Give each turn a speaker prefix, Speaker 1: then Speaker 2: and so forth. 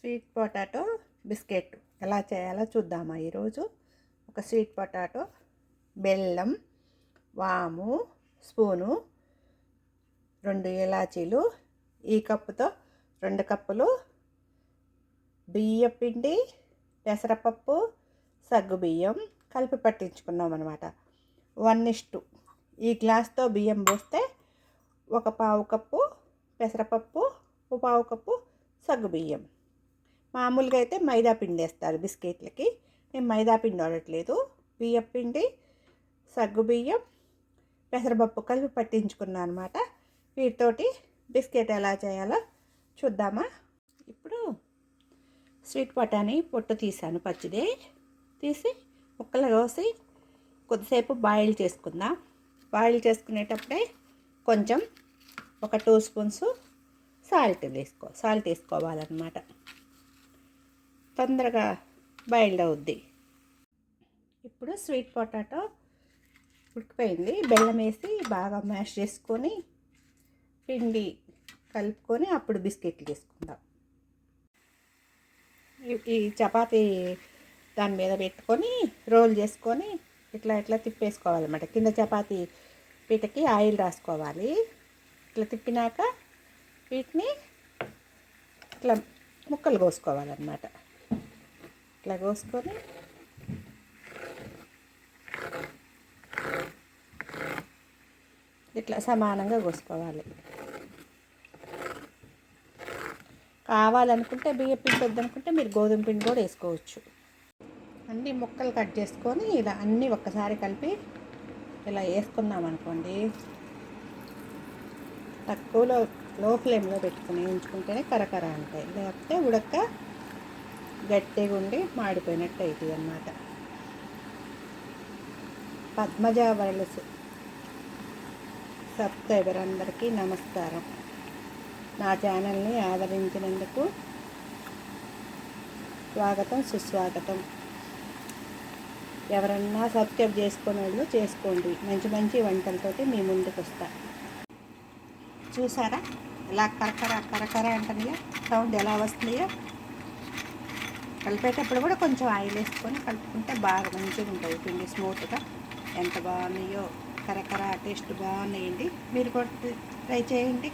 Speaker 1: Sweet potato biscuit ఎలా చేయాలో చూద్దామా ఈరోజు. ఒక స్వీట్ పొటాటో, బెల్లం, వాము స్పూను, 2 ఇలాచీలు, ఈ కప్పుతో 2 కప్పులు బియ్యం పిండి, పెసరపప్పు, సగ్గుబియ్యం కలిపి పట్టించుకున్నాం అనమాట. 1:2 ఈ గ్లాస్తో బియ్యం పోస్తే 1/4 కప్పు పెసరపప్పు, 1/4 కప్పు సగ్గుబియ్యం. మామూలుగా అయితే మైదా పిండి వేస్తారు బిస్కెట్లకి. నేను మైదా పిండి వాడట్లేదు. బియ్యం పిండి, సగ్గుబియ్యం, పెసరపప్పు కలిపి పట్టించుకున్నాను అనమాట. వీటితోటి బిస్కెట్ ఎలా చేయాలో చూద్దామా. ఇప్పుడు స్వీట్ పొటాటోని పొట్టు తీసాను, పచ్చిదే తీసి ముక్కలు కోసి కొద్దిసేపు బాయిల్ చేసుకుందాం. బాయిల్ చేసుకునేటప్పుడే కొంచెం ఒక 2 స్పూన్స్ సాల్ట్ వేసుకోవాలన్నమాట. తొందరగా బాయిల్డ్ అవుద్ది. ఇప్పుడు స్వీట్ పొటాటో ఉడికిపోయింది. బెల్లం వేసి బాగా మ్యాష్ చేసుకొని పిండి కలుపుకొని అప్పుడు బిస్కెట్లు తీసుకుందాం. ఈ చపాతీ దాని మీద పెట్టుకొని రోల్ చేసుకొని ఇట్లా తిప్పేసుకోవాలన్నమాట. కింద చపాతీ పీటకి ఆయిల్ రాసుకోవాలి. ఇట్లా తిప్పినాక వీటిని ఇట్లా ముక్కలు కోసుకోవాలన్నమాట. ఇట్లా కోసుకొని ఇట్లా సమానంగా కోసుకోవాలి. కావాలనుకుంటే బియ్యం పిండి వద్దనుకుంటే మీరు గోధుమ పిండి కూడా వేసుకోవచ్చు. అన్ని ముక్కలు కట్ చేసుకొని ఇలా అన్నీ ఒక్కసారి కలిపి ఇలా వేసుకున్నాం అనుకోండి. తక్కువలో లో ఫ్లేమ్లో పెట్టుకుని ఉంచుకుంటేనే కరకర ఉంటాయి. లేకపోతే ఉడక్క గట్టిగా ఉండి మాడిపోయినట్టు అవుతుంది అన్నమాట. పద్మజ వైరస్ సబ్స్క్రైబర్ అందరికీ నమస్కారం. నా ఛానల్ని ఆదరించినందుకు స్వాగతం, సుస్వాగతం. ఎవరన్నా సబ్స్క్రైబ్ చేసుకునే వాళ్ళు చేసుకోండి. మంచి మంచి వంటలతోటి మీ ముందుకు వస్తా. చూసారా ఎలా కరకర అంటాయో, సౌండ్ ఎలా వస్తుందో. కలిపేటప్పుడు కూడా కొంచెం ఆయిల్ వేసుకొని కలుపుకుంటే బాగా మంచిగా ఉంటుంది పిండి, స్మూత్గా. ఎంత బాగున్నాయో, కరకర టేస్ట్ బాగున్నాయండి. మీరు కూడా ట్రై చేయండి.